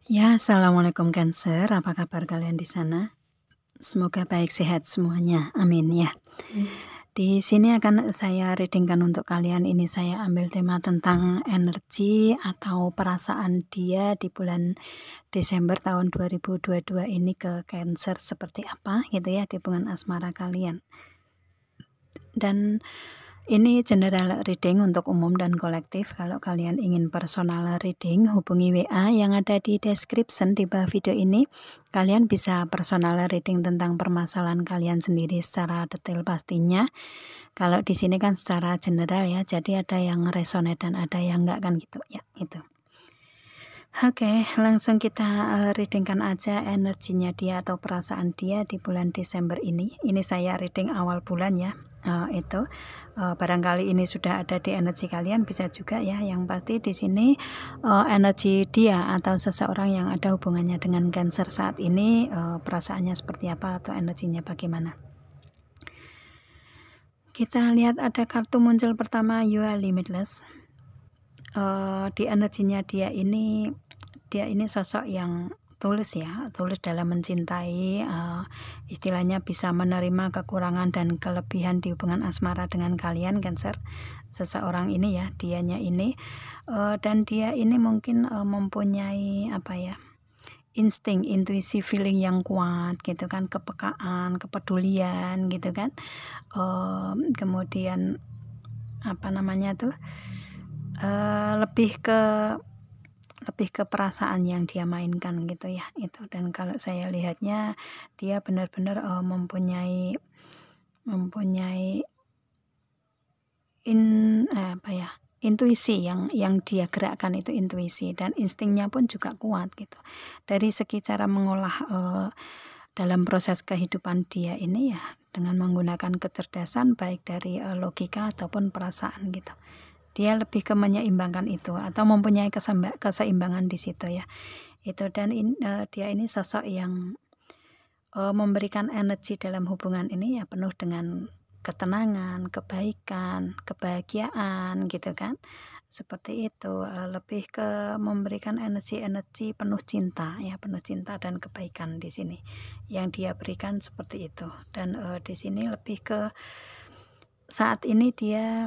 Ya, assalamualaikum Cancer. Apa kabar kalian di sana? Semoga baik sehat semuanya. Amin ya. Di sini akan saya readingkan untuk kalian. Ini saya ambil tema tentang energi atau perasaan dia di bulan Desember tahun 2022 ini ke Cancer seperti apa gitu ya di hubungan asmara kalian. Dan ini general reading untuk umum dan kolektif. Kalau kalian ingin personal reading, hubungi WA yang ada di description di bawah video ini. Kalian bisa personal reading tentang permasalahan kalian sendiri secara detail pastinya. Kalau di sini kan secara general ya, jadi ada yang resonate dan ada yang enggak kan gitu ya, itu. Oke, langsung kita readingkan aja energinya dia atau perasaan dia di bulan Desember ini. Ini saya reading awal bulan ya. Barangkali ini sudah ada di energi kalian, bisa juga ya. Yang pasti di sini energi dia atau seseorang yang ada hubungannya dengan Cancer saat ini, perasaannya seperti apa atau energinya bagaimana. Kita lihat ada kartu muncul pertama, You Are Limitless. Di energinya dia ini sosok yang tulus ya, tulus dalam mencintai, istilahnya bisa menerima kekurangan dan kelebihan di hubungan asmara dengan kalian Cancer. Seseorang ini ya, dianya ini, dan dia ini mungkin mempunyai apa ya, insting, intuisi, feeling yang kuat gitu kan, kepekaan, kepedulian gitu kan. Kemudian apa namanya tuh, lebih ke perasaan yang dia mainkan gitu ya, itu. Dan kalau saya lihatnya dia benar-benar mempunyai intuisi yang dia gerakkan itu intuisi, dan instingnya pun juga kuat gitu. Dari segi cara mengolah dalam proses kehidupan dia ini ya dengan menggunakan kecerdasan baik dari logika ataupun perasaan gitu. Dia lebih ke menyeimbangkan itu atau mempunyai keseimbangan di situ ya. Itu, dan dia ini sosok yang memberikan energi dalam hubungan ini ya penuh dengan ketenangan, kebaikan, kebahagiaan gitu kan. Seperti itu, lebih ke memberikan energi penuh cinta ya, penuh cinta dan kebaikan di sini yang dia berikan seperti itu. Dan di sini lebih ke saat ini dia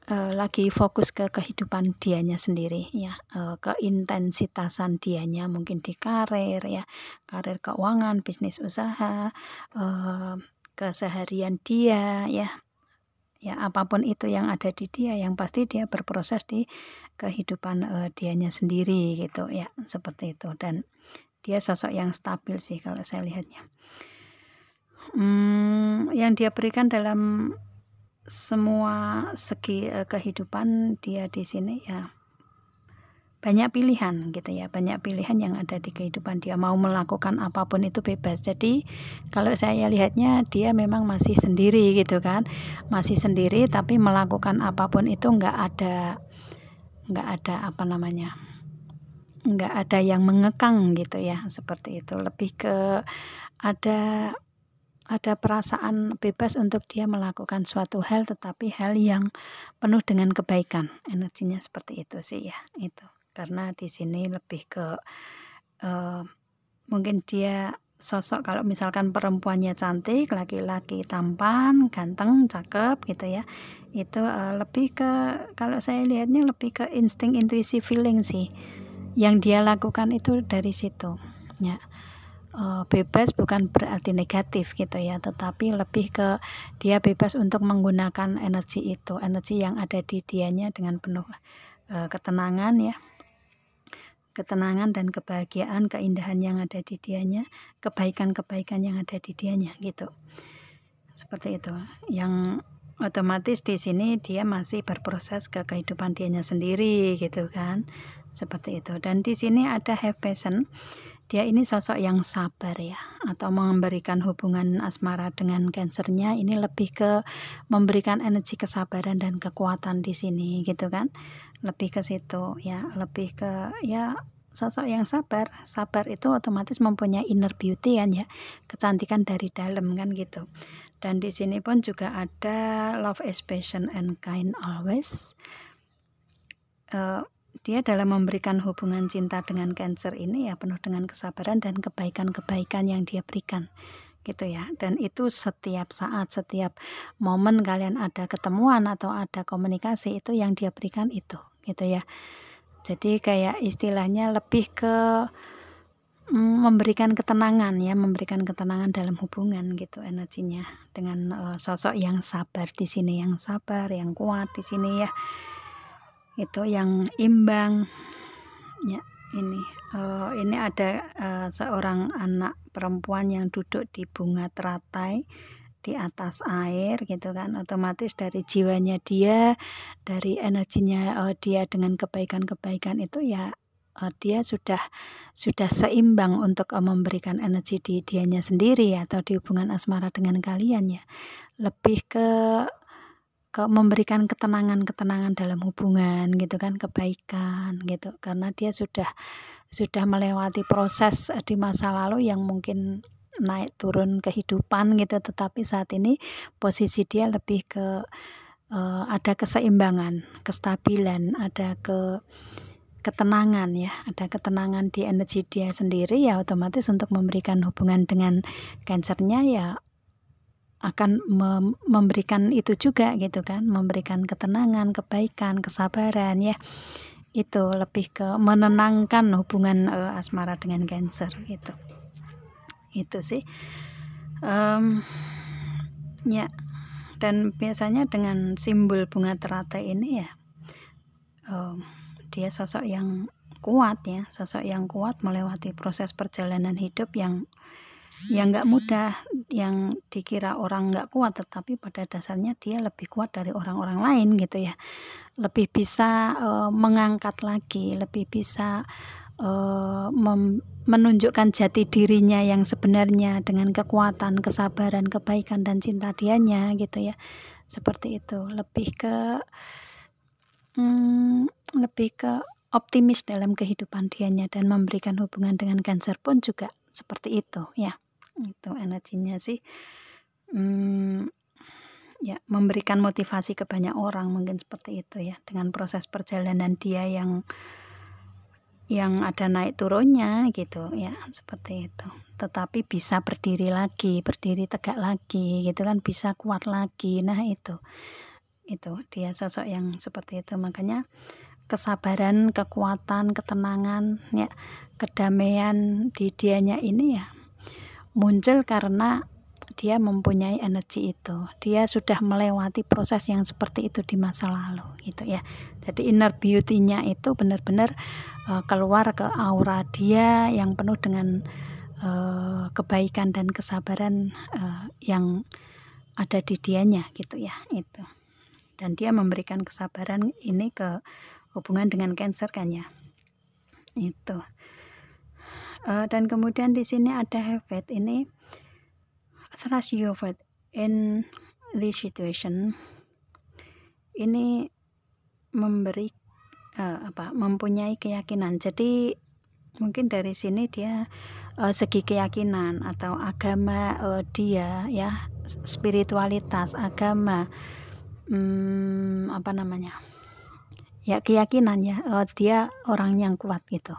lagi fokus ke kehidupan dianya sendiri ya, keintensitasan dianya mungkin di karir ya, karir, keuangan, bisnis usaha, keseharian dia ya, apapun itu yang ada di dia, yang pasti dia berproses di kehidupan dianya sendiri gitu ya, seperti itu. Dan dia sosok yang stabil sih kalau saya lihatnya. Yang dia berikan dalam semua segi kehidupan dia di sini ya banyak pilihan gitu ya, banyak pilihan yang ada di kehidupan dia, mau melakukan apapun itu bebas. Jadi kalau saya lihatnya dia memang masih sendiri gitu kan, masih sendiri tapi melakukan apapun itu nggak ada apa namanya, nggak ada yang mengekang gitu ya, seperti itu. Lebih ke ada perasaan bebas untuk dia melakukan suatu hal, tetapi hal yang penuh dengan kebaikan. Energinya seperti itu sih ya, itu. Karena di sini lebih ke mungkin dia sosok, kalau misalkan perempuannya cantik, laki-laki tampan, ganteng, cakep gitu ya, itu lebih ke, kalau saya lihatnya lebih ke insting, intuisi, feeling sih yang dia lakukan itu dari situ ya. Bebas bukan berarti negatif gitu ya, tetapi lebih ke dia bebas untuk menggunakan energi itu, energi yang ada di dianya dengan penuh ketenangan ya, ketenangan dan kebahagiaan, keindahan yang ada di dianya, kebaikan-kebaikan yang ada di dianya gitu. Seperti itu. Yang otomatis di sini dia masih berproses ke kehidupan dianya sendiri gitu kan. Seperti itu. Dan di sini ada have passion. Dia ini sosok yang sabar ya, atau memberikan hubungan asmara dengan Cancernya ini lebih ke memberikan energi kesabaran dan kekuatan di sini gitu kan. Lebih ke situ ya, lebih ke ya sosok yang sabar. Sabar itu otomatis mempunyai inner beauty kan ya, kecantikan dari dalam kan gitu. Dan di sini pun juga ada love is patient and kind always. dia dalam memberikan hubungan cinta dengan Cancer ini ya penuh dengan kesabaran dan kebaikan-kebaikan yang dia berikan gitu ya. Dan itu setiap saat, setiap momen kalian ada ketemuan atau ada komunikasi, itu yang dia berikan itu gitu ya. Jadi kayak istilahnya lebih ke memberikan ketenangan ya, memberikan ketenangan dalam hubungan gitu energinya, dengan sosok yang sabar di sini, yang sabar, yang kuat di sini ya. Itu yang imbang ya. Ini ada seorang anak perempuan yang duduk di bunga teratai di atas air gitu kan. Otomatis dari jiwanya dia, dari energinya dia dengan kebaikan-kebaikan itu ya, dia sudah seimbang untuk memberikan energi di dianya sendiri atau di hubungan asmara dengan kalian ya. Lebih ke memberikan ketenangan dalam hubungan gitu kan, kebaikan gitu. Karena dia sudah melewati proses di masa lalu yang mungkin naik turun kehidupan gitu, tetapi saat ini posisi dia lebih ke ada keseimbangan, kestabilan, ada ketenangan ya, ada ketenangan di energi dia sendiri ya, otomatis untuk memberikan hubungan dengan Cancernya ya akan memberikan itu juga gitu kan, memberikan ketenangan, kebaikan, kesabaran ya. Itu lebih ke menenangkan hubungan asmara dengan Cancer gitu. Itu sih ya. Dan biasanya dengan simbol bunga teratai ini ya, dia sosok yang kuat ya, sosok yang kuat melewati proses perjalanan hidup yang nggak mudah, yang dikira orang nggak kuat, tetapi pada dasarnya dia lebih kuat dari orang-orang lain gitu ya. Lebih bisa mengangkat lagi, lebih bisa menunjukkan jati dirinya yang sebenarnya dengan kekuatan, kesabaran, kebaikan dan cinta dianya gitu ya. Seperti itu, lebih ke optimis dalam kehidupan dianya, dan memberikan hubungan dengan Cancer pun juga seperti itu ya. Itu energinya sih. Ya, memberikan motivasi ke banyak orang mungkin seperti itu ya, dengan proses perjalanan dia yang ada naik turunnya gitu ya, seperti itu. Tetapi bisa berdiri lagi, berdiri tegak lagi gitu kan, bisa kuat lagi. Nah itu dia sosok yang seperti itu. Makanya kesabaran, kekuatan, ketenangan ya, kedamaian di dianya ini ya muncul karena dia mempunyai energi itu. Dia sudah melewati proses yang seperti itu di masa lalu gitu ya. Jadi inner beauty-nya itu benar-benar keluar ke aura dia yang penuh dengan kebaikan dan kesabaran yang ada di dianya gitu ya. Itu. Dan dia memberikan kesabaran ini ke hubungan dengan Cancer kan ya. Itu. Dan kemudian di sini ada Heaven ini, trust your faith in this situation. Ini memberi mempunyai keyakinan. Jadi mungkin dari sini dia segi keyakinan atau agama dia ya, spiritualitas, agama, ya keyakinan ya, dia orang yang kuat gitu.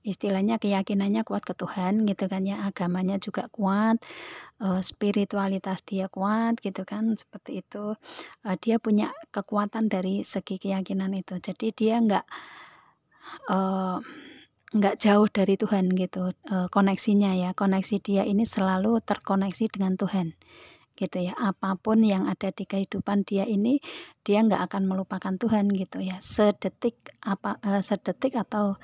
Istilahnya keyakinannya kuat ke Tuhan gitu kan ya, agamanya juga kuat, spiritualitas dia kuat gitu kan, seperti itu. Dia punya kekuatan dari segi keyakinan itu. Jadi dia nggak jauh dari Tuhan gitu, koneksinya ya, koneksi dia ini selalu terkoneksi dengan Tuhan gitu ya. Apapun yang ada di kehidupan dia ini, dia nggak akan melupakan Tuhan gitu ya. Sedetik atau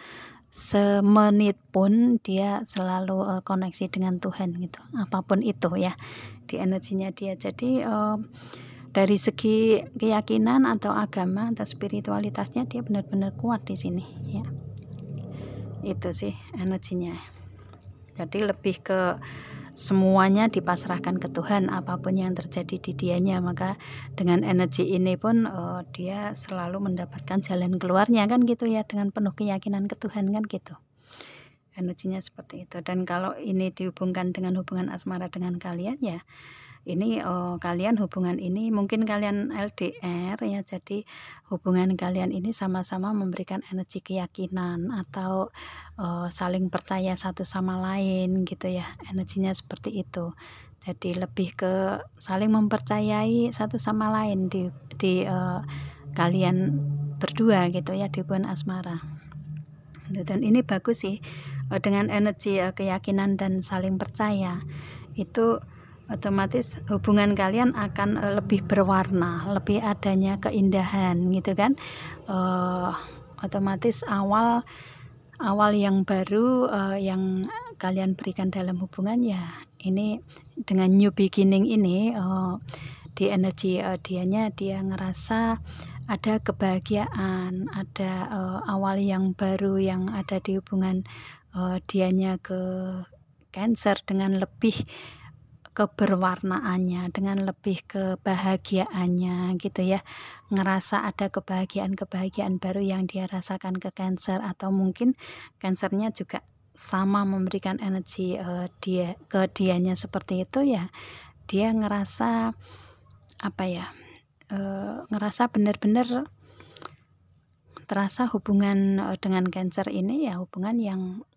semenit pun dia selalu koneksi dengan Tuhan gitu, apapun itu ya, di energinya dia. Jadi dari segi keyakinan atau agama atau spiritualitasnya dia benar-benar kuat di sini ya. Itu sih energinya. Jadi lebih ke semuanya dipasrahkan ke Tuhan, apapun yang terjadi di dianya. Maka dengan energi ini pun dia selalu mendapatkan jalan keluarnya kan gitu ya, dengan penuh keyakinan ke Tuhan kan gitu. Energinya seperti itu. Dan kalau ini dihubungkan dengan hubungan asmara dengan kalian ya, ini kalian hubungan ini mungkin kalian LDR ya, jadi hubungan kalian ini sama-sama memberikan energi keyakinan atau saling percaya satu sama lain gitu ya, energinya seperti itu. Jadi lebih ke saling mempercayai satu sama lain di kalian berdua gitu ya, di hubungan asmara. Dan ini bagus sih, dengan energi keyakinan dan saling percaya itu otomatis hubungan kalian akan lebih berwarna, lebih adanya keindahan gitu kan. Otomatis awal yang baru yang kalian berikan dalam hubungan ya, ini dengan new beginning ini di energi dia ngerasa ada kebahagiaan, ada awal yang baru yang ada di hubungan dianya ke Cancer dengan lebih keberwarnaannya, dengan lebih kebahagiaannya gitu ya, ngerasa ada kebahagiaan baru yang dia rasakan ke Cancer, atau mungkin Cancernya juga sama memberikan energi dia ke dianya seperti itu ya, dia ngerasa apa ya, ngerasa benar-benar terasa hubungan dengan Cancer ini ya hubungan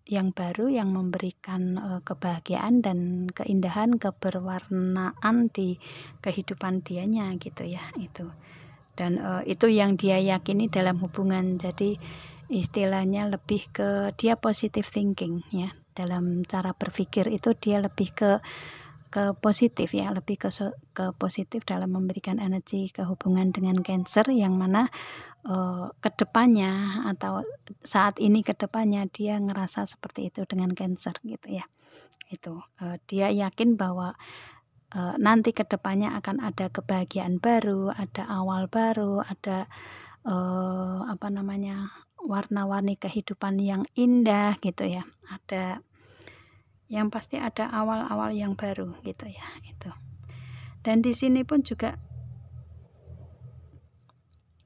yang baru yang memberikan kebahagiaan dan keindahan, keberwarnaan di kehidupan dianya gitu ya, itu. Dan itu yang dia yakini dalam hubungan. Jadi istilahnya lebih ke dia positive thinking ya, dalam cara berpikir itu dia lebih ke positif ya, lebih ke positif dalam memberikan energi ke hubungan dengan Cancer, yang mana kedepannya atau saat ini kedepannya dia ngerasa seperti itu dengan Cancer gitu ya. Itu dia yakin bahwa nanti kedepannya akan ada kebahagiaan baru, ada awal baru, ada warna-warni kehidupan yang indah gitu ya, ada yang pasti ada awal-awal yang baru gitu ya, itu. Dan di sini pun juga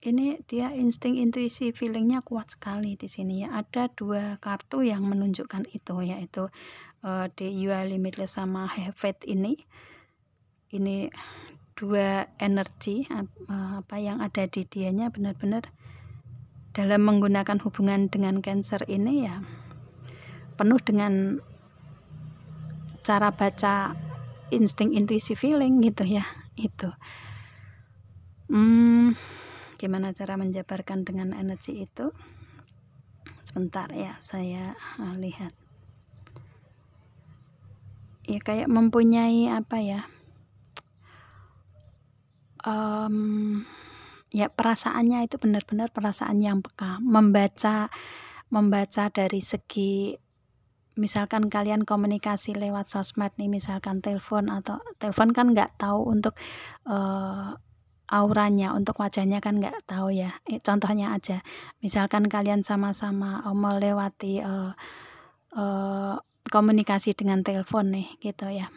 ini dia insting, intuisi, feelingnya kuat sekali di sini ya. Ada 2 kartu yang menunjukkan itu, yaitu the You Are Limitless sama Have Faith ini 2 energi apa yang ada di dianya benar-benar dalam menggunakan hubungan dengan Cancer ini ya penuh dengan cara baca insting, intuisi, feeling gitu ya, itu. Gimana cara menjabarkan dengan energi itu? Sebentar ya, saya lihat. Ya kayak mempunyai apa ya? Ya perasaannya itu benar-benar perasaan yang peka, membaca dari segi, misalkan kalian komunikasi lewat sosmed nih, misalkan telepon kan nggak tahu untuk auranya, untuk wajahnya kan nggak tahu ya. Contohnya aja, misalkan kalian sama-sama melewati komunikasi dengan telepon nih gitu ya,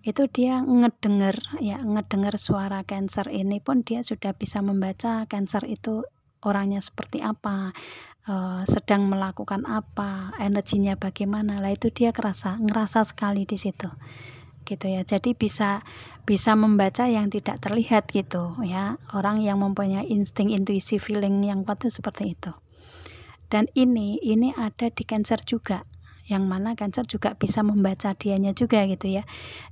itu dia ngedenger suara Cancer ini pun dia sudah bisa membaca Cancer itu orangnya seperti apa, sedang melakukan apa, energinya bagaimana. Lah itu dia ngerasa sekali di situ gitu ya. Jadi bisa membaca yang tidak terlihat gitu ya. Orang yang mempunyai insting, intuisi, feeling yang kuat itu seperti itu. Dan ini ada di Cancer juga, yang mana Cancer juga bisa membaca dianya juga gitu ya.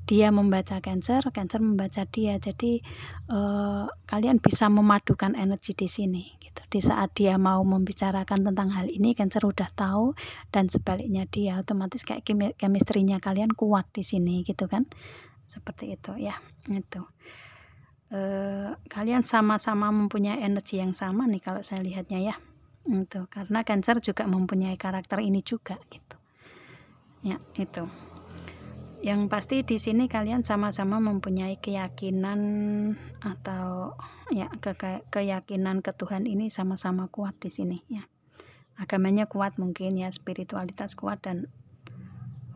Dia membaca Cancer membaca dia. Jadi kalian bisa memadukan energi di sini gitu. Di saat dia mau membicarakan tentang hal ini, Cancer udah tahu, dan sebaliknya dia otomatis kayak chemistry-nya kalian kuat di sini gitu kan. Seperti itu ya. Itu. Kalian sama-sama mempunyai energi yang sama nih kalau saya lihatnya ya. Itu karena Cancer juga mempunyai karakter ini juga gitu. Ya, itu. Yang pasti di sini kalian sama-sama mempunyai keyakinan atau ya keyakinan ke Tuhan ini sama-sama kuat di sini ya. Agamanya kuat mungkin ya, spiritualitas kuat, dan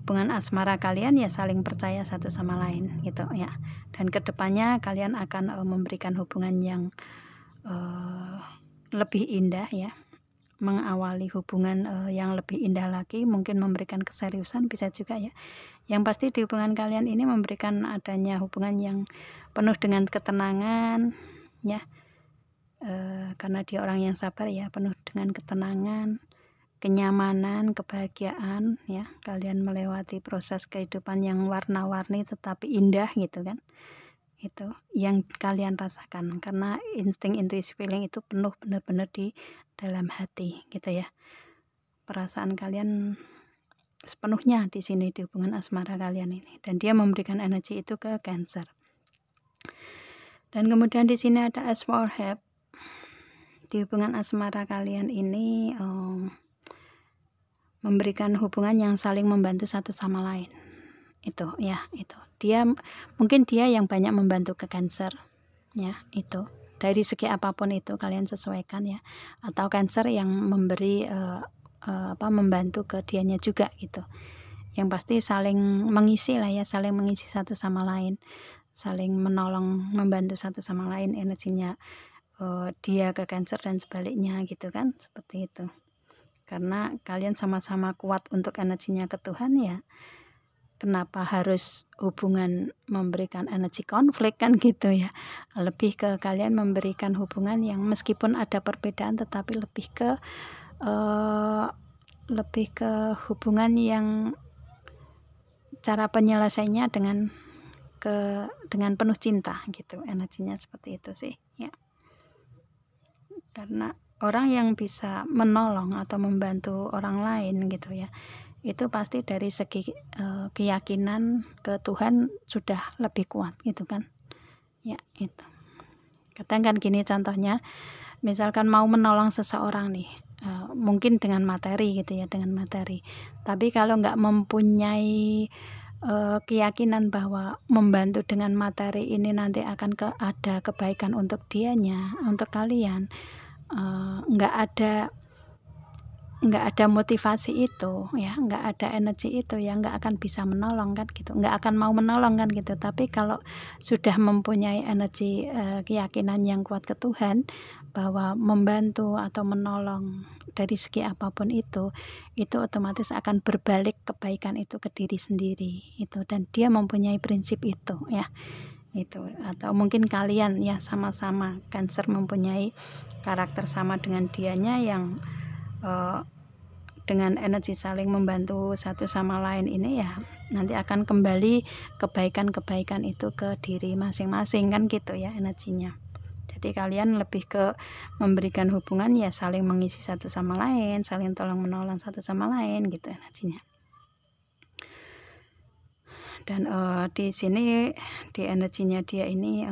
hubungan asmara kalian ya saling percaya satu sama lain gitu ya. Dan kedepannya kalian akan memberikan hubungan yang lebih indah ya, mengawali hubungan yang lebih indah lagi, mungkin memberikan keseriusan bisa juga ya. Yang pasti di hubungan kalian ini memberikan adanya hubungan yang penuh dengan ketenangan ya, karena dia orang yang sabar ya, penuh dengan ketenangan, kenyamanan, kebahagiaan ya. Kalian melewati proses kehidupan yang warna-warni tetapi indah gitu kan. Itu yang kalian rasakan, karena insting intuisi feeling itu penuh benar-benar di dalam hati gitu ya. Perasaan kalian sepenuhnya di sini di hubungan asmara kalian ini, dan dia memberikan energi itu ke Cancer. Dan kemudian di sini ada Ace for Help. Di hubungan asmara kalian ini memberikan hubungan yang saling membantu satu sama lain. Itu ya, itu dia mungkin dia yang banyak membantu ke Cancer ya, itu dari segi apapun itu kalian sesuaikan ya, atau Cancer yang memberi membantu ke dianya juga gitu. Yang pasti saling mengisi lah ya, saling mengisi satu sama lain, saling menolong membantu satu sama lain, energinya dia ke Cancer dan sebaliknya gitu kan, seperti itu. Karena kalian sama-sama kuat untuk energinya ke Tuhan ya, kenapa harus hubungan memberikan energi konflik kan gitu ya. Lebih ke kalian memberikan hubungan yang meskipun ada perbedaan tetapi lebih ke hubungan yang cara penyelesaiannya dengan penuh cinta gitu, energinya seperti itu sih ya. Karena orang yang bisa menolong atau membantu orang lain gitu ya, itu pasti dari segi keyakinan ke Tuhan sudah lebih kuat gitu kan ya. Itu kadang kan gini contohnya, misalkan mau menolong seseorang nih, mungkin dengan materi gitu ya, dengan materi, tapi kalau nggak mempunyai keyakinan bahwa membantu dengan materi ini nanti akan ada kebaikan untuk dianya, untuk kalian, nggak ada motivasi itu ya, nggak ada energi itu ya, nggak akan bisa menolong kan gitu, nggak akan mau menolong kan gitu. Tapi kalau sudah mempunyai energi keyakinan yang kuat ke Tuhan bahwa membantu atau menolong dari segi apapun itu otomatis akan berbalik kebaikan itu ke diri sendiri itu, dan dia mempunyai prinsip itu ya. Itu atau mungkin kalian ya sama-sama Cancer mempunyai karakter sama dengan dianya yang dengan energi saling membantu satu sama lain ini ya, nanti akan kembali kebaikan-kebaikan itu ke diri masing-masing kan gitu ya energinya. Jadi kalian lebih ke memberikan hubungan ya saling mengisi satu sama lain, saling tolong menolong satu sama lain gitu energinya. Dan di sini di energinya dia ini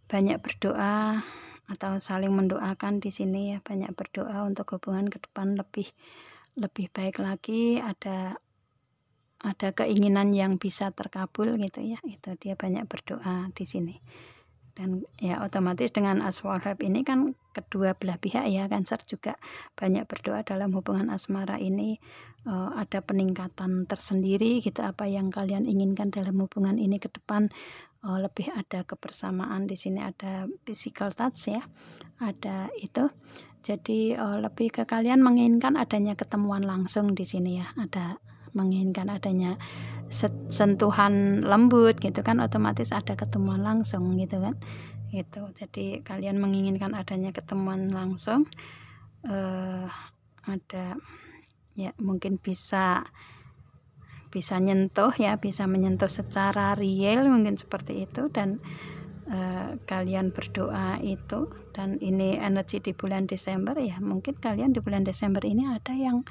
banyak berdoa atau saling mendoakan di sini ya, banyak berdoa untuk hubungan ke depan lebih baik lagi, ada keinginan yang bisa terkabul gitu ya. Itu dia banyak berdoa di sini. Dan ya otomatis dengan Ace for Help ini kan kedua belah pihak ya, Cancer juga banyak berdoa dalam hubungan asmara ini, ada peningkatan tersendiri gitu, apa yang kalian inginkan dalam hubungan ini ke depan, lebih ada kebersamaan. Di sini ada physical touch ya, ada itu. Jadi lebih ke kalian menginginkan adanya ketemuan langsung di sini ya, ada menginginkan adanya sentuhan lembut gitu kan, otomatis ada ketemuan langsung gitu kan. Itu jadi kalian menginginkan adanya ketemuan langsung, ada ya mungkin bisa nyentuh ya, bisa menyentuh secara real mungkin seperti itu. Dan kalian berdoa itu, dan ini energi di bulan Desember ya, mungkin kalian di bulan Desember ini ada yang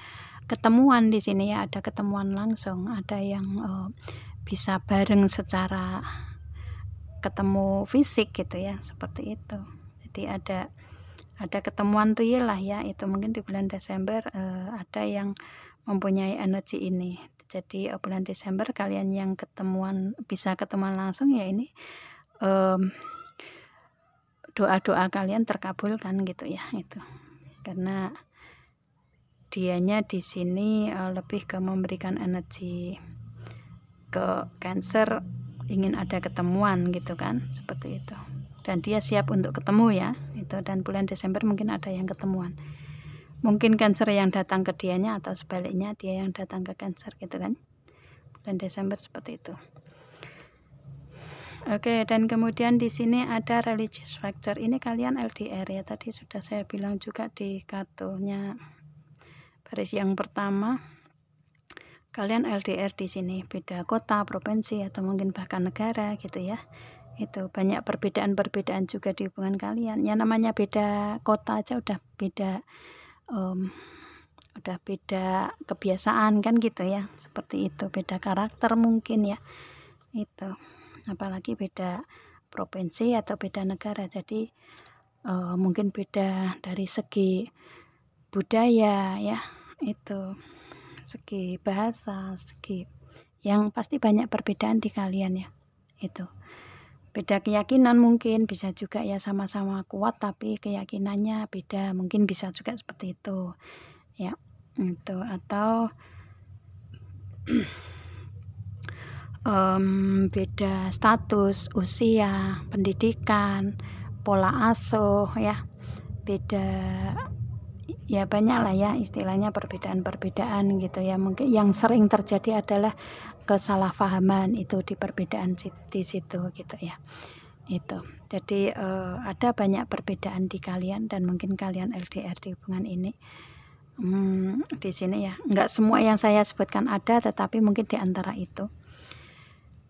ketemuan di sini ya, ada ketemuan langsung, ada yang bisa bareng secara ketemu fisik gitu ya, seperti itu. Jadi ada ketemuan real lah ya, itu mungkin di bulan Desember ada yang mempunyai energi ini. Jadi bulan Desember kalian yang bisa ketemuan langsung ya, ini doa-doa kalian terkabulkan gitu ya. Itu karena dianya di sini lebih ke memberikan energi ke Cancer, ingin ada ketemuan gitu kan, seperti itu. Dan dia siap untuk ketemu ya, itu. Dan bulan Desember mungkin ada yang ketemuan. Mungkin Cancer yang datang ke dianya atau sebaliknya dia yang datang ke Cancer gitu kan. Bulan Desember seperti itu. Oke, dan kemudian di sini ada religious factor. Ini kalian LDR ya. Tadi sudah saya bilang juga di kartunya baris yang pertama. Kalian LDR di sini, beda kota, provinsi, atau mungkin bahkan negara gitu ya. Itu banyak perbedaan-perbedaan juga di hubungan kalian. Ya namanya beda kota aja udah beda kebiasaan kan gitu ya. Seperti itu, beda karakter mungkin ya. Itu. Apalagi beda provinsi atau beda negara. Jadi mungkin beda dari segi budaya ya. Itu. Segi bahasa, segi yang pasti banyak perbedaan di kalian ya. Itu. Beda keyakinan mungkin bisa juga ya, sama-sama kuat tapi keyakinannya beda, mungkin bisa juga seperti itu ya. Itu atau beda status, usia, pendidikan, pola asuh ya, beda ya, banyak lah ya istilahnya perbedaan-perbedaan gitu ya. Mungkin yang sering terjadi adalah kesalahpahaman itu di perbedaan di situ gitu ya. Itu jadi ada banyak perbedaan di kalian dan mungkin kalian LDR di hubungan ini. Di sini ya nggak semua yang saya sebutkan ada, tetapi mungkin di antara itu.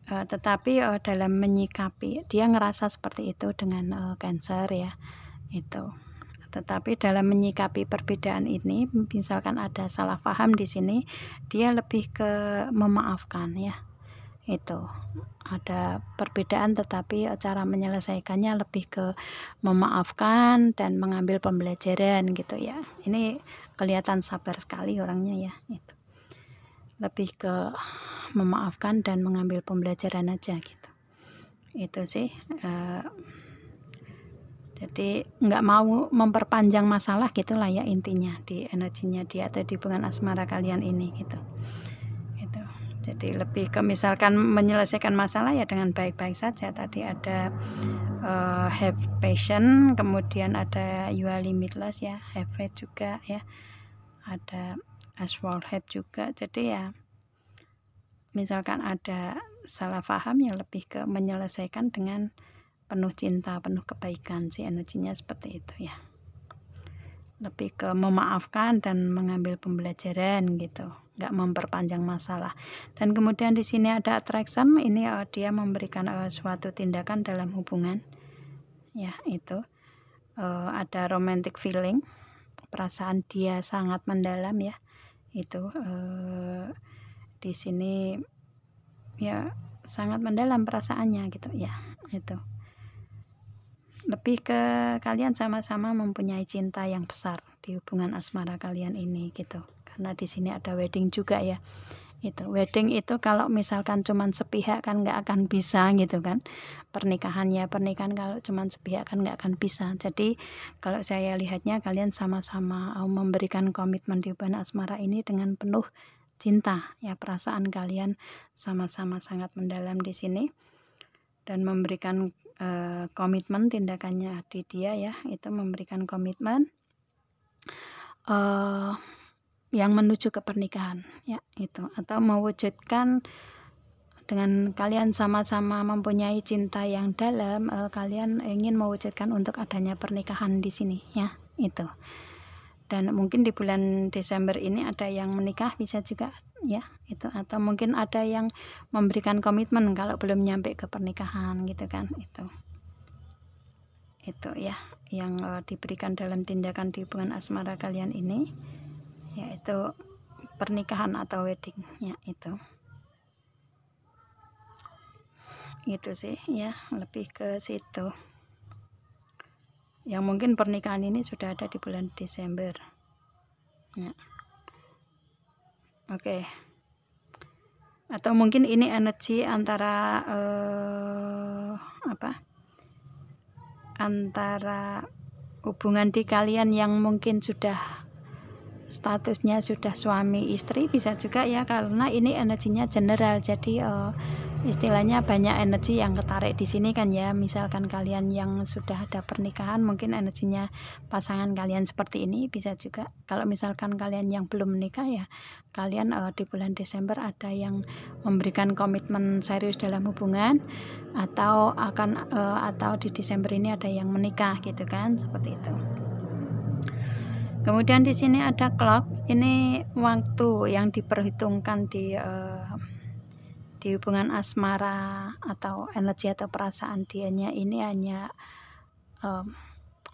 Tetapi dalam menyikapi dia ngerasa seperti itu dengan Cancer ya. Itu. Tetapi dalam menyikapi perbedaan ini, misalkan ada salah paham di sini, dia lebih ke memaafkan ya. Itu ada perbedaan tetapi cara menyelesaikannya lebih ke memaafkan dan mengambil pembelajaran gitu ya. Ini kelihatan sabar sekali orangnya ya. Itu lebih ke memaafkan dan mengambil pembelajaran aja gitu. Itu sih. Jadi nggak mau memperpanjang masalah gitulah ya intinya di energinya dia atau di hubungan asmara kalian ini gitu. Itu. Jadi lebih ke misalkan menyelesaikan masalah ya dengan baik-baik saja. Tadi ada have patience, kemudian ada you are limitless ya, have faith juga ya. Ada as well have juga. Jadi ya misalkan ada salah paham ya lebih ke menyelesaikan dengan penuh cinta, penuh kebaikan sih energinya seperti itu ya. Lebih ke memaafkan dan mengambil pembelajaran gitu, nggak memperpanjang masalah. Dan kemudian di sini ada attraction, ini dia memberikan suatu tindakan dalam hubungan ya. Itu ada romantic feeling, perasaan dia sangat mendalam ya. Itu di sini ya sangat mendalam perasaannya gitu ya. Itu lebih ke kalian sama-sama mempunyai cinta yang besar di hubungan asmara kalian ini gitu. Karena di sini ada wedding juga ya. Itu wedding itu kalau misalkan cuman sepihak kan nggak akan bisa gitu kan. Pernikahan kalau cuman sepihak kan nggak akan bisa. Jadi kalau saya lihatnya kalian sama-sama memberikan komitmen di hubungan asmara ini dengan penuh cinta ya. Perasaan kalian sama-sama sangat mendalam di sini dan memberikan komitmen tindakannya di dia ya, itu memberikan komitmen yang menuju ke pernikahan ya. Itu atau mewujudkan dengan kalian sama-sama mempunyai cinta yang dalam, kalian ingin mewujudkan untuk adanya pernikahan di sini ya. Itu. Dan mungkin di bulan Desember ini ada yang menikah bisa juga ya. Itu atau mungkin ada yang memberikan komitmen kalau belum nyampe ke pernikahan gitu kan. Itu ya yang diberikan dalam tindakan di hubungan asmara kalian ini, yaitu pernikahan atau wedding ya. Itu sih ya, lebih ke situ. Yang mungkin pernikahan ini sudah ada di bulan Desember ya. Oke. Atau mungkin ini energi antara antara hubungan di kalian yang mungkin sudah statusnya sudah suami istri bisa juga ya, karena ini energinya general. Jadi istilahnya banyak energi yang ketarik di sini kan ya. Misalkan kalian yang sudah ada pernikahan, mungkin energinya pasangan kalian seperti ini, bisa juga. Kalau misalkan kalian yang belum menikah ya, kalian di bulan Desember ada yang memberikan komitmen serius dalam hubungan, atau atau di Desember ini ada yang menikah gitu kan, seperti itu. Kemudian di sini ada clock, ini waktu yang diperhitungkan di hubungan asmara atau energi atau perasaan dianya ini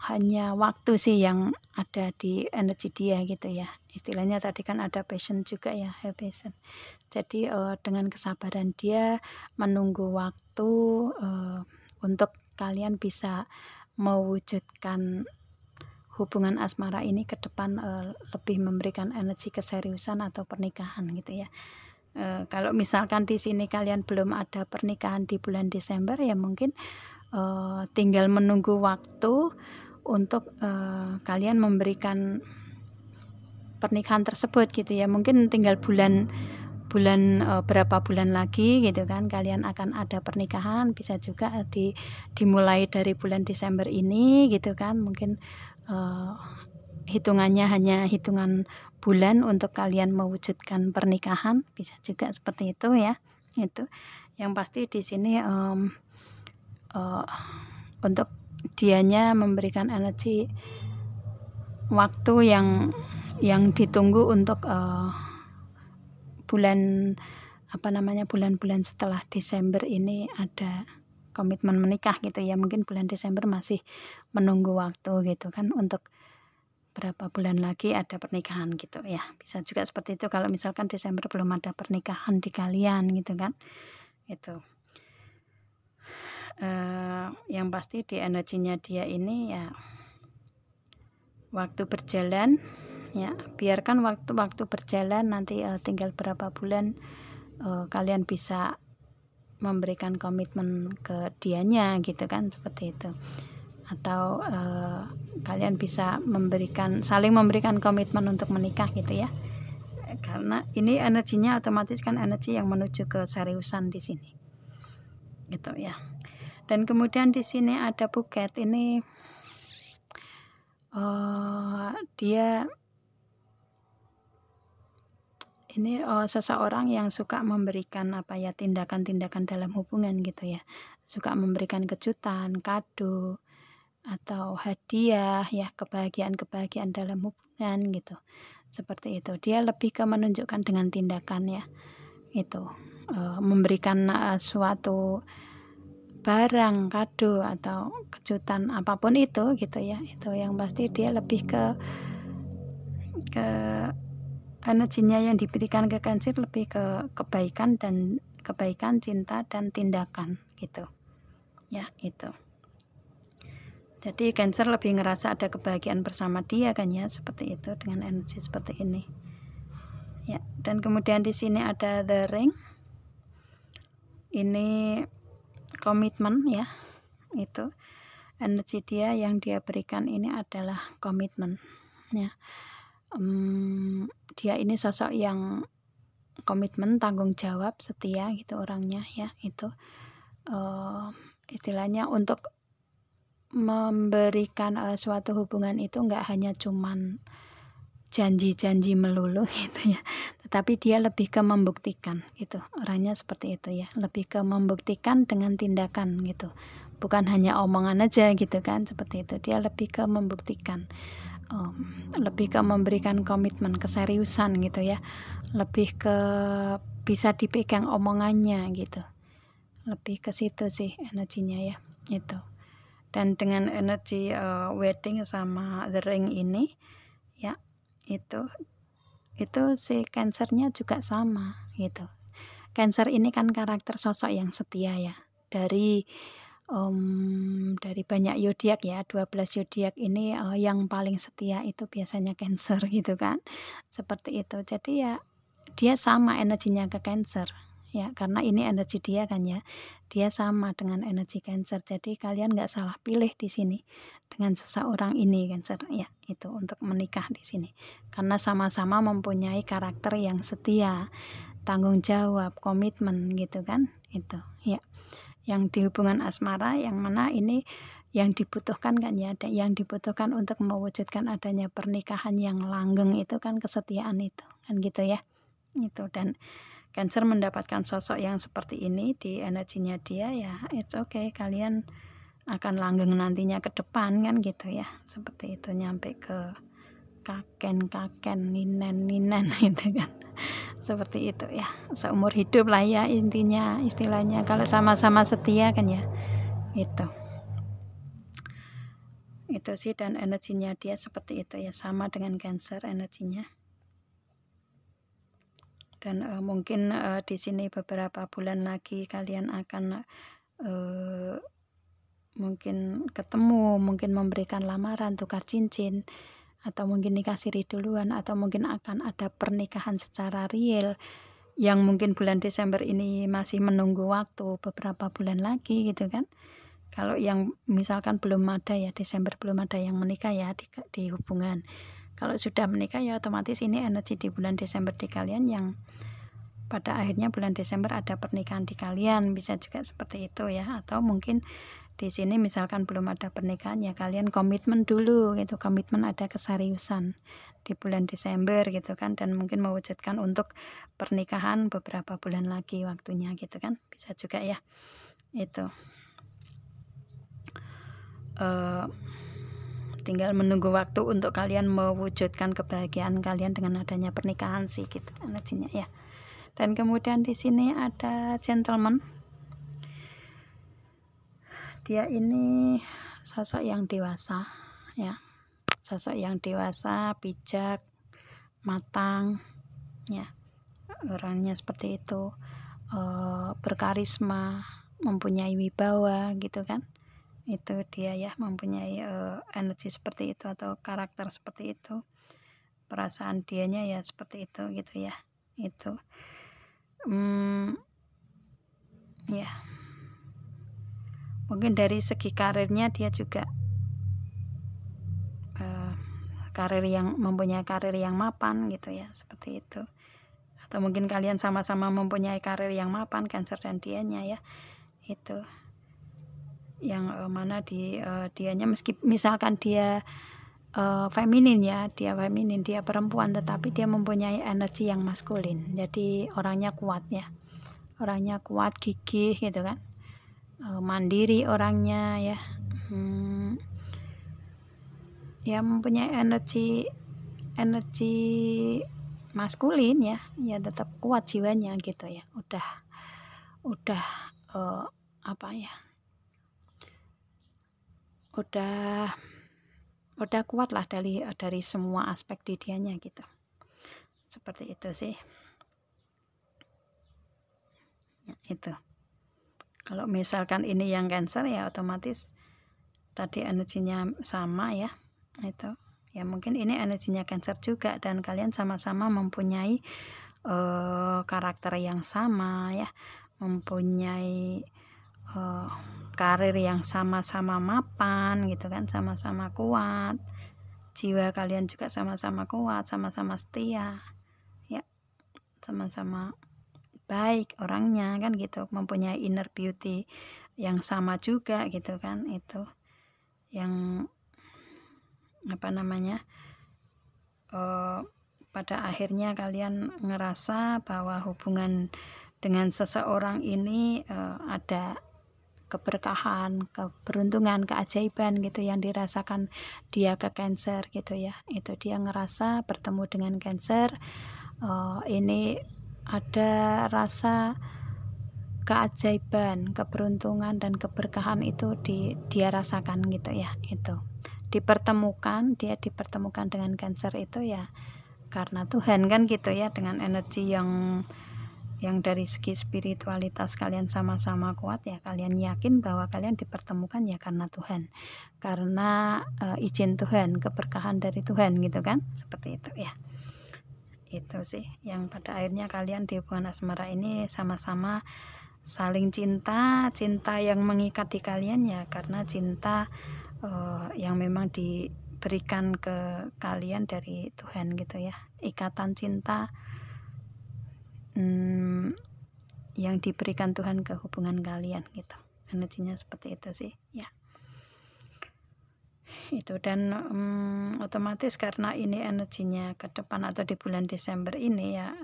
hanya waktu sih yang ada di energi dia gitu ya. Istilahnya tadi kan ada passion juga ya, have passion. Jadi dengan kesabaran dia menunggu waktu untuk kalian bisa mewujudkan hubungan asmara ini ke depan, lebih memberikan energi keseriusan atau pernikahan gitu ya. Kalau misalkan di sini kalian belum ada pernikahan di bulan Desember ya mungkin tinggal menunggu waktu untuk kalian memberikan pernikahan tersebut gitu ya. Mungkin tinggal berapa bulan lagi gitu kan kalian akan ada pernikahan, bisa juga dimulai dari bulan Desember ini gitu kan. Mungkin hitungannya hanya hitungan bulan untuk kalian mewujudkan pernikahan, bisa juga seperti itu ya. Itu yang pasti di sini untuk dianya memberikan energi waktu yang ditunggu untuk bulan-bulan setelah Desember ini ada komitmen menikah gitu ya. Mungkin bulan Desember masih menunggu waktu gitu kan untuk berapa bulan lagi ada pernikahan gitu ya. Bisa juga seperti itu kalau misalkan Desember belum ada pernikahan di kalian gitu kan. Itu yang pasti di energinya dia ini ya waktu berjalan ya, biarkan waktu berjalan, nanti tinggal berapa bulan kalian bisa memberikan komitmen ke dianya gitu kan, seperti itu. Atau kalian bisa saling memberikan komitmen untuk menikah gitu ya, karena ini energinya otomatis kan energi yang menuju ke seriusan di sini gitu ya. Dan kemudian di sini ada buket, ini dia ini seseorang yang suka memberikan tindakan-tindakan dalam hubungan gitu ya, suka memberikan kejutan, kado, atau hadiah ya, kebahagiaan-kebahagiaan dalam hubungan gitu, seperti itu. Dia lebih ke menunjukkan dengan tindakan ya, itu memberikan suatu barang, kado, atau kejutan apapun itu gitu ya. Itu yang pasti dia lebih ke energinya yang diberikan ke Cancer lebih ke kebaikan, cinta dan tindakan gitu ya. Itu jadi Cancer lebih ngerasa ada kebahagiaan bersama dia kan ya, seperti itu dengan energi seperti ini ya. Dan kemudian di sini ada the ring, ini komitmen ya. Itu energi dia yang dia berikan ini adalah komitmen ya. Dia ini sosok yang komitmen, tanggung jawab, setia gitu orangnya ya. Itu istilahnya untuk memberikan suatu hubungan itu nggak hanya cuman janji-janji melulu gitu ya, tetapi dia lebih ke membuktikan gitu. Orangnya seperti itu ya, lebih ke membuktikan dengan tindakan gitu, bukan hanya omongan aja gitu kan, seperti itu. Dia lebih ke membuktikan, lebih ke memberikan komitmen, keseriusan gitu ya, lebih ke bisa dipegang omongannya gitu, lebih ke situ sih energinya ya. Itu. Dan dengan energi wedding sama the ring ini ya, itu si Cancernya juga sama gitu. Cancer ini kan karakter sosok yang setia ya, dari banyak zodiak ya, 12 zodiak ini yang paling setia itu biasanya Cancer gitu kan, seperti itu. Jadi ya dia sama energinya ke Cancer ya, karena ini energi dia kan ya, dia sama dengan energi Cancer. Jadi kalian nggak salah pilih di sini dengan seseorang ini Cancer ya, itu untuk menikah di sini, karena sama-sama mempunyai karakter yang setia. tanggung jawab, komitmen gitu kan, itu ya. Yang di hubungan asmara yang mana ini yang dibutuhkan kan ya, yang dibutuhkan untuk mewujudkan adanya pernikahan yang langgeng itu kan kesetiaan itu kan gitu ya. Itu, dan Cancer mendapatkan sosok yang seperti ini di energinya dia, ya it's okay, kalian akan langgeng nantinya ke depan kan gitu ya, seperti itu, nyampe ke kaken, ninen gitu kan, seperti itu ya, seumur hidup lah ya intinya, istilahnya kalau sama-sama setia kan ya, itu sih. Dan energinya dia seperti itu ya, sama dengan Cancer energinya. Dan mungkin di sini beberapa bulan lagi kalian akan mungkin ketemu, mungkin memberikan lamaran, tukar cincin, atau mungkin nikah siri duluan, atau mungkin akan ada pernikahan secara real yang mungkin bulan Desember ini masih menunggu waktu beberapa bulan lagi gitu kan. Kalau yang misalkan belum ada ya, Desember belum ada yang menikah ya di hubungan. Kalau sudah menikah ya otomatis ini energi di bulan Desember di kalian yang pada akhirnya bulan Desember ada pernikahan di kalian, bisa juga seperti itu ya. Atau mungkin di sini misalkan belum ada pernikahan ya kalian komitmen dulu gitu, komitmen ada keseriusan di bulan Desember gitu kan, dan mungkin mewujudkan untuk pernikahan beberapa bulan lagi waktunya gitu kan, bisa juga ya. Itu tinggal menunggu waktu untuk kalian mewujudkan kebahagiaan kalian dengan adanya pernikahan sih gitu energinya ya. Dan kemudian di sini ada gentleman. Dia ini sosok yang dewasa ya, sosok yang dewasa, bijak, matang ya, orangnya seperti itu, berkarisma, mempunyai wibawa gitu kan. Itu dia ya, mempunyai energi seperti itu atau karakter seperti itu, perasaan dianya ya seperti itu gitu ya. Itu ya, mungkin dari segi karirnya dia juga mempunyai karir yang mapan gitu ya, seperti itu. Atau mungkin kalian sama-sama mempunyai karir yang mapan, Cancer dan dianya ya. Itu yang mana dianya meski misalkan dia feminin ya, dia feminin, dia perempuan, tetapi dia mempunyai energi yang maskulin. Jadi orangnya kuat ya, orangnya kuat, gigih gitu kan, mandiri orangnya ya, ya mempunyai energi maskulin ya, ya tetap kuat jiwanya gitu ya. Udah apa ya, udah kuat lah dari semua aspek di dianya gitu, seperti itu sih ya. Itu kalau misalkan ini yang Cancer ya otomatis tadi energinya sama ya, itu ya mungkin ini energinya Cancer juga, dan kalian sama-sama mempunyai karakter yang sama ya, mempunyai karir yang sama-sama mapan gitu kan, sama-sama kuat, jiwa kalian juga sama-sama kuat, sama-sama setia ya, sama-sama baik orangnya kan gitu, mempunyai inner beauty yang sama juga gitu kan. Itu yang apa namanya, pada akhirnya kalian ngerasa bahwa hubungan dengan seseorang ini ada keberkahan, keberuntungan, keajaiban gitu yang dirasakan dia ke Cancer gitu ya. Itu dia ngerasa bertemu dengan Cancer, ini ada rasa keajaiban, keberuntungan dan keberkahan itu dia rasakan gitu ya. Itu dia dipertemukan dengan Cancer itu ya karena Tuhan kan gitu ya, dengan energi yang dari segi spiritualitas kalian sama-sama kuat ya, kalian yakin bahwa kalian dipertemukan ya karena Tuhan, karena izin Tuhan, keberkahan dari Tuhan gitu kan, seperti itu ya. Itu sih yang pada akhirnya kalian di hubungan asmara ini sama-sama saling cinta yang mengikat di kalian ya, karena cinta yang memang diberikan ke kalian dari Tuhan gitu ya, ikatan cinta yang diberikan Tuhan ke hubungan kalian gitu. Energinya seperti itu sih ya. Itu dan otomatis karena ini energinya ke depan atau di bulan Desember ini ya,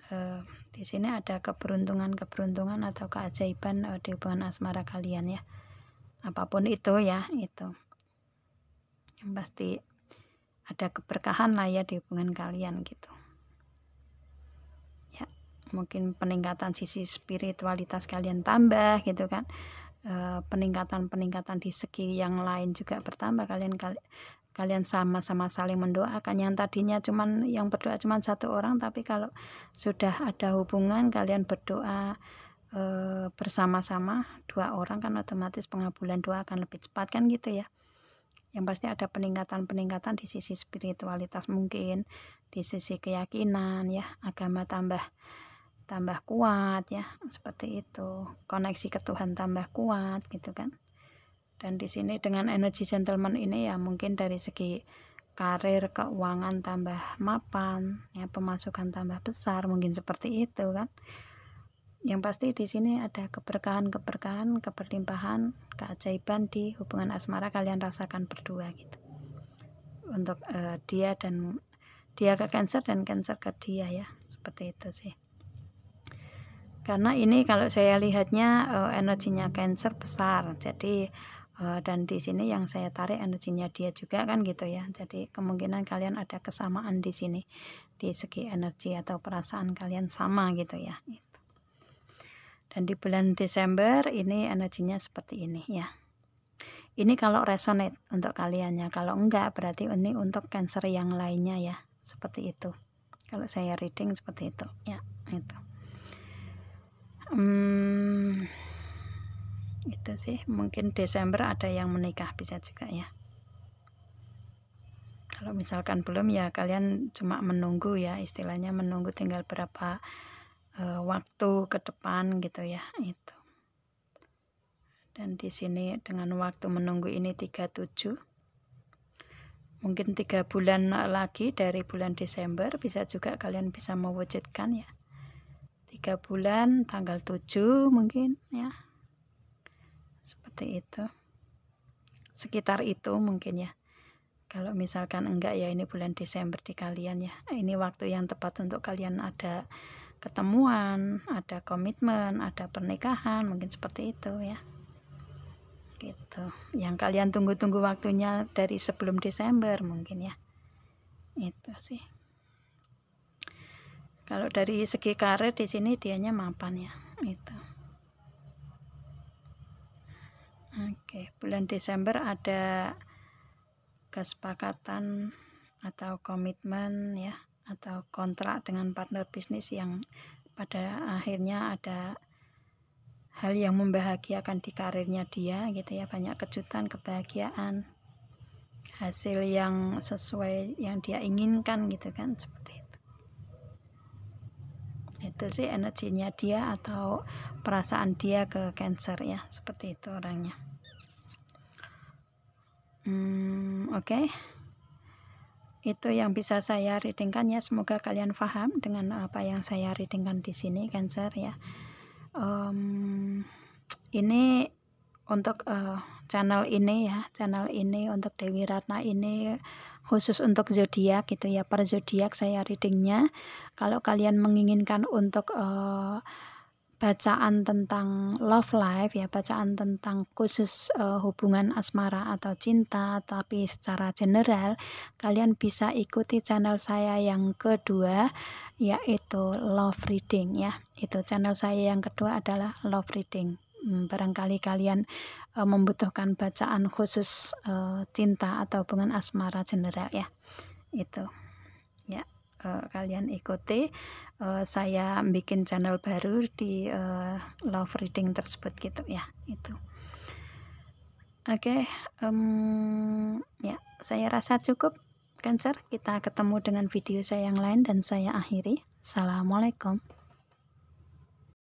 di sini ada keberuntungan atau keajaiban di hubungan asmara kalian ya. Apapun itu ya, itu yang pasti ada keberkahan lah ya di hubungan kalian gitu ya. Mungkin peningkatan sisi spiritualitas kalian tambah gitu kan, peningkatan di segi yang lain juga bertambah. Kalian sama-sama saling mendoakan. Yang tadinya yang berdoa cuman satu orang, tapi kalau sudah ada hubungan kalian berdoa bersama-sama 2 orang kan otomatis pengabulan doa akan lebih cepat kan gitu ya. Yang pasti ada peningkatan di sisi spiritualitas, mungkin di sisi keyakinan ya, agama tambah kuat ya, seperti itu. Koneksi ke Tuhan tambah kuat gitu kan. Dan di sini dengan energi gentleman ini ya, mungkin dari segi karir, keuangan tambah mapan ya, pemasukan tambah besar, mungkin seperti itu kan. Yang pasti di sini ada keberkahan, keberlimpahan, keajaiban di hubungan asmara kalian rasakan berdua gitu. Untuk dia ke Cancer dan Cancer ke dia ya, seperti itu sih. Karena ini kalau saya lihatnya energinya Cancer besar, jadi dan di sini yang saya tarik energinya dia juga kan gitu ya. Jadi kemungkinan kalian ada kesamaan di sini di segi energi atau perasaan kalian sama gitu ya. Dan di bulan Desember ini energinya seperti ini ya. Ini kalau resonate untuk kalian ya. Kalau enggak berarti ini untuk Cancer yang lainnya ya. Seperti itu. Kalau saya reading seperti itu ya. Itu. Itu sih. Mungkin Desember ada yang menikah bisa juga ya. Kalau misalkan belum ya kalian cuma menunggu ya. Istilahnya menunggu tinggal berapa waktu ke depan gitu ya. Itu. Dan di sini dengan waktu menunggu ini 37, mungkin 3 bulan lagi dari bulan Desember bisa juga kalian bisa mewujudkan ya. 3 bulan tanggal 7 mungkin ya, seperti itu, sekitar itu mungkin ya. Kalau misalkan enggak ya ini bulan Desember di kalian ya, ini waktu yang tepat untuk kalian ada ketemuan, ada komitmen, ada pernikahan, mungkin seperti itu ya. Gitu, yang kalian tunggu-tunggu waktunya dari sebelum Desember mungkin ya. Itu sih. Kalau dari segi karir di sini dianya mapan ya. Itu. Oke, bulan Desember ada kesepakatan atau komitmen ya, atau kontrak dengan partner bisnis yang pada akhirnya ada hal yang membahagiakan di karirnya dia gitu ya, banyak kejutan, kebahagiaan, hasil yang sesuai yang dia inginkan gitu kan, seperti itu. Itu sih energinya dia atau perasaan dia ke Cancer ya, seperti itu orangnya. Oke. Itu yang bisa saya readingkan ya, semoga kalian paham dengan apa yang saya readingkan di sini Cancer ya. Ini untuk channel ini untuk Dewi Ratna ini khusus untuk zodiak gitu ya, per zodiak saya readingnya. Kalau kalian menginginkan untuk bacaan tentang love life ya, bacaan tentang khusus hubungan asmara atau cinta tapi secara general, kalian bisa ikuti channel saya yang kedua, yaitu love reading ya. Itu channel saya yang kedua adalah love reading. Barangkali kalian membutuhkan bacaan khusus cinta atau hubungan asmara general ya, itu ya. Kalian ikuti, saya bikin channel baru di love reading tersebut gitu ya. Itu oke. Ya, saya rasa cukup Cancer. Kita ketemu dengan video saya yang lain dan saya akhiri. Assalamualaikum.